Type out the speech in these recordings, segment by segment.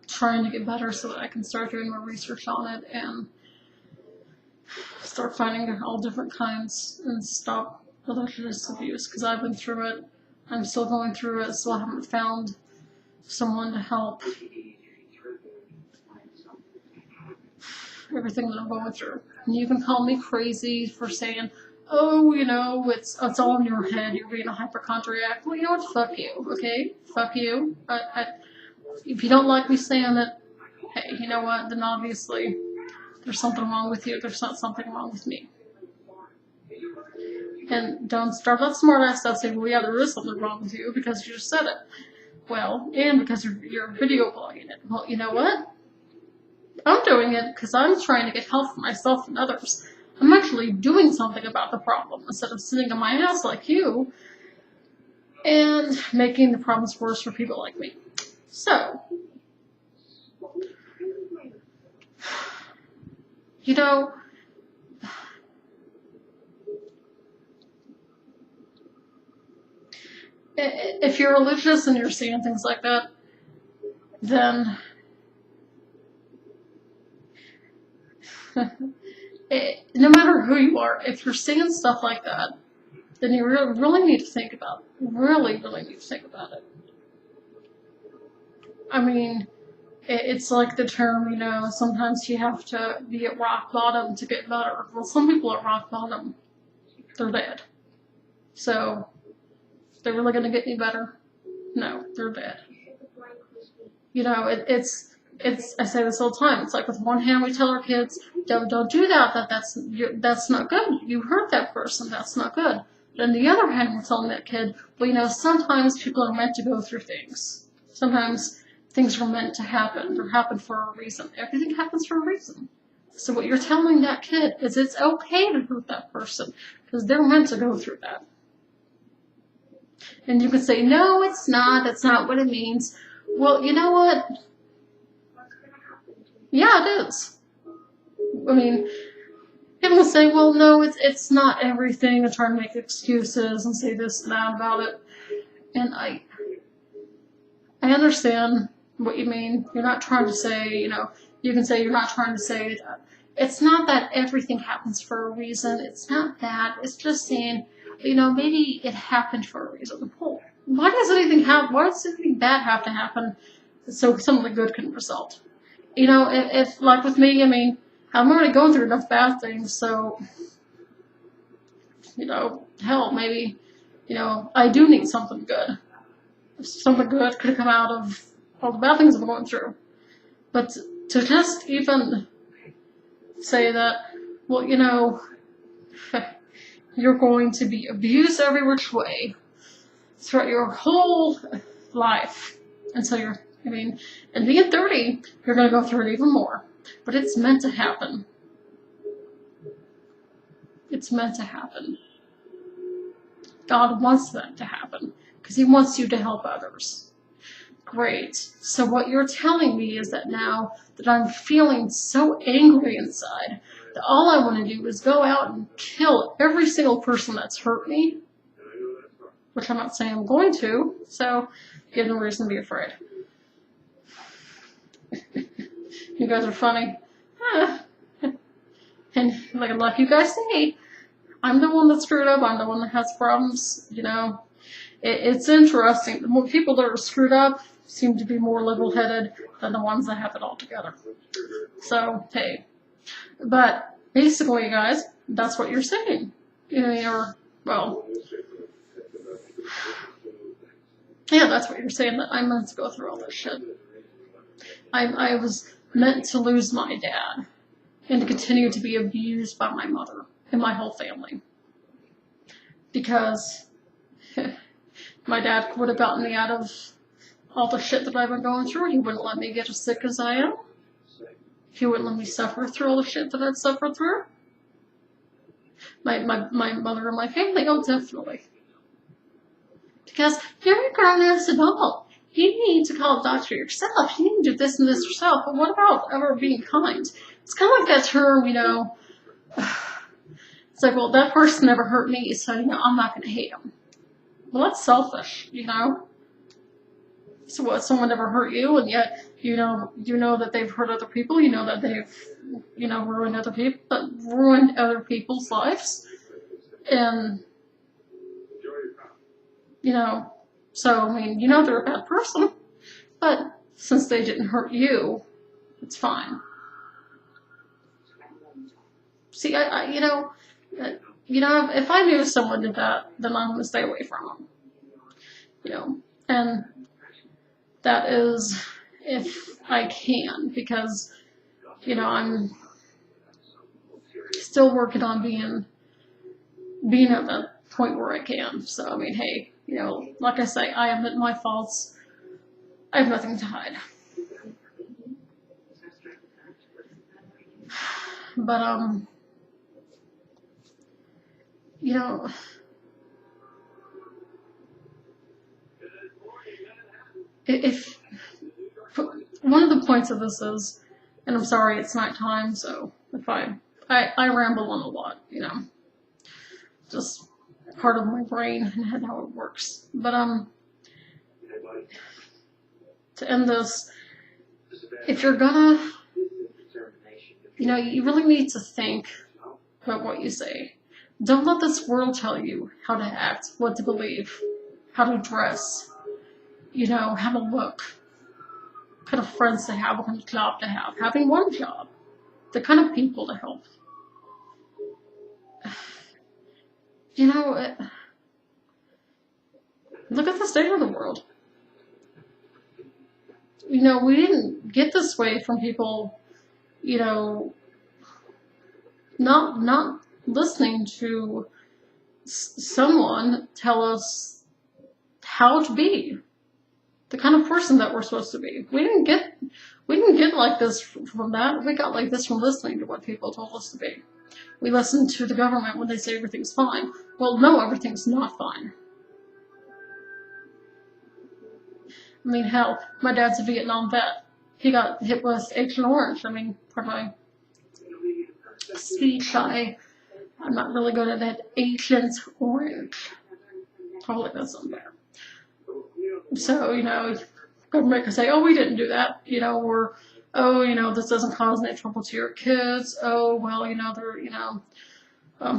trying to get better so that I can start doing more research on it and start finding all different kinds and stop religious abuse, because I've been through it. I'm still going through it, so I haven't found someone to help everything that I'm going through. And you can call me crazy for saying, oh, you know, it's all in your head, you're being a hypochondriac. Well, you know what, fuck you, okay? Fuck you. If you don't like me saying it, hey, you know what, then obviously there's something wrong with you, there's not something wrong with me. And don't start that smart ass stuff saying, well, yeah, there is something wrong with you because you just said it. Well, and because you're video blogging it. Well, you know what? I'm doing it because I'm trying to get help for myself and others. I'm actually doing something about the problem instead of sitting on my ass like you and making the problems worse for people like me. So, you know, if you're religious and you're saying things like that, then no matter who you are, if you're saying stuff like that, then you really need to think about it. Really need to think about it. I mean, it's like the term, you know, sometimes you have to be at rock bottom to get better. Well, some people at rock bottom, they're dead. So, they're really going to get any better? No, they're dead. You know, it's I say this all the time. It's like with one hand we tell our kids, don't do that. That's not good. You hurt that person. That's not good. But on the other hand, we're telling that kid, well, you know, sometimes people are meant to go through things. Sometimes things are meant to happen. They're happen for a reason. Everything happens for a reason. So what you're telling that kid is it's okay to hurt that person because they're meant to go through that. And you can say, no, it's not. That's not what it means. Well, you know what? Yeah, it is. I mean, people say, well, no, it's not everything, and try to make excuses and say this and that about it. And I understand what you mean. You're not trying to say, you know, you can say you're not trying to say that. It's not that everything happens for a reason. It's not that. It's just saying, you know, maybe it happened for a reason. Well, why does anything bad have to happen so something good can result? You know, if like with me, I mean, I'm already going through enough bad things, so, you know, hell, maybe, you know, I do need something good. Something good could come out of all the bad things I'm going through. But to just even say that, well, you know, you're going to be abused every which way throughout your whole life until you're, I mean, and being 30, you're going to go through it even more. But it's meant to happen. It's meant to happen. God wants that to happen because He wants you to help others. Great. So what you're telling me is that now that I'm feeling so angry inside, that all I want to do is go out and kill every single person that's hurt me, which I'm not saying I'm going to, so you have no reason to be afraid. You guys are funny. And like you guys say, I'm the one that's screwed up, I'm the one that has problems, you know. It's interesting. The more people that are screwed up seem to be more level-headed than the ones that have it all together. So, hey. But, basically, you guys, that's what you're saying. You know, yeah, that's what you're saying, that I'm meant to go through all this shit. I was meant to lose my dad and to continue to be abused by my mother and my whole family. Because my dad would have gotten me out of all the shit that I've been going through. He wouldn't let me get as sick as I am. He wouldn't let me suffer through all the shit that I'd suffered through. My mother and my family, oh, definitely. Because you're a grown-ass adult. You need to call a doctor yourself. You need to do this and this yourself. But what about ever being kind? It's kind of like that term, you know. It's like, well, that person never hurt me, so, you know, I'm not going to hate him. Well, that's selfish, you know. So what, someone never hurt you, and yet You know that they've hurt other people. You know that they've, ruined other people, ruined other people's lives, and so I mean, they're a bad person, but since they didn't hurt you, it's fine. See, if I knew someone did that, then I'm gonna stay away from them. And that is if I can, because I'm still working on being at the point where I can. So I mean, hey, like I say, I admit my faults. I have nothing to hide. But if one of the points of this is, and I'm sorry, it's nighttime, so if I ramble on a lot, just part of my brain and how it works. But to end this, if you're gonna, you really need to think about what you say. Don't let this world tell you how to act, what to believe, how to dress, how to look, what kind of friends to have, what kind of job to have, having one job, the kind of people to help. Look at the state of the world. We didn't get this way from people, not listening to someone tell us how to be, the kind of person that we're supposed to be. We didn't get like this from that. We got like this from listening to what people told us to be. We listen to the government when they say everything's fine. Well, no, everything's not fine. I mean, hell, my dad's a Vietnam vet. He got hit with Agent Orange. I mean, for my speech, I'm not really good at that. Agent Orange. Totally does something there. So, government can say, oh, we didn't do that, or, oh, this doesn't cause any trouble to your kids. Oh, well, they're,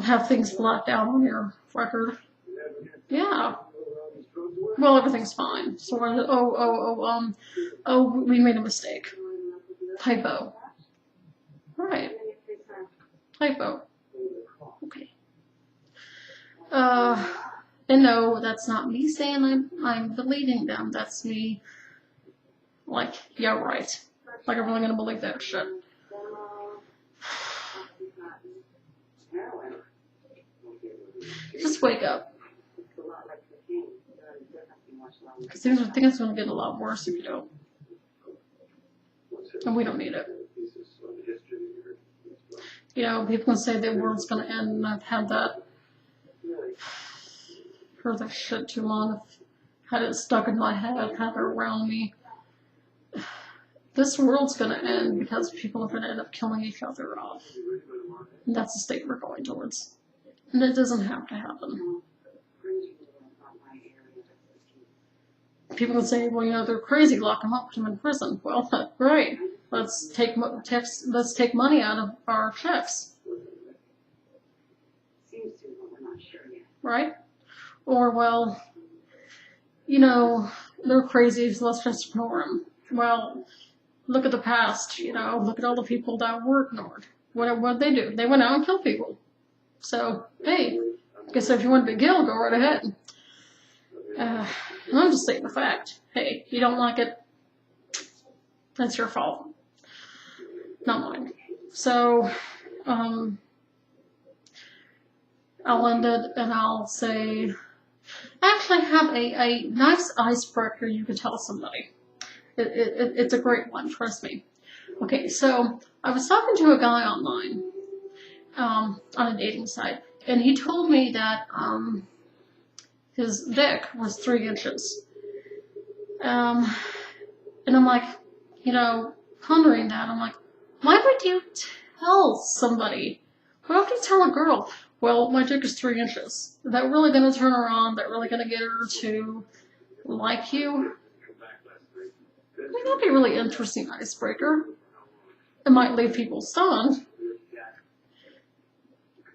have things blacked out on your record. Yeah. Well, everything's fine. So, we made a mistake. Typo. Right. Typo. Okay. And no, that's not me saying I'm deleting them. That's me, like, yeah, right. Like, I'm really gonna believe that shit. Just wake up. Because things are gonna get a lot worse if you don't. And we don't need it. People can say the world's gonna end, and I've had that. Heard that shit too long. I've had it stuck in my head. I've had it around me. This world's gonna end because people are gonna end up killing each other off. And that's the state we're going towards. And it doesn't have to happen. People can say, well, they're crazy, lock them up, put them in prison. Well, great. Let's take money out of our checks. Right? Or, well, they're crazy, so let's just ignore them. Well, look at the past, look at all the people that were ignored. What did they do? They went out and killed people. So, hey, I guess if you want to be killed, go right ahead. I'm just stating the fact. Hey, you don't like it, that's your fault. Not mine. So, I'll end it and I'll say, actually have a nice icebreaker you can tell somebody. It's a great one, trust me. Okay, so I was talking to a guy online on a dating site, and he told me that his dick was 3 inches. And I'm like, pondering that, I'm like, why would you tell somebody? Why would you tell a girl? Well, my dick is 3 inches. Is that really going to turn her on? That really going to get her to like you? I think that'd be a really interesting icebreaker. It might leave people stunned,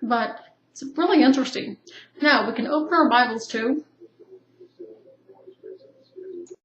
but it's really interesting. Now, we can open our Bibles too.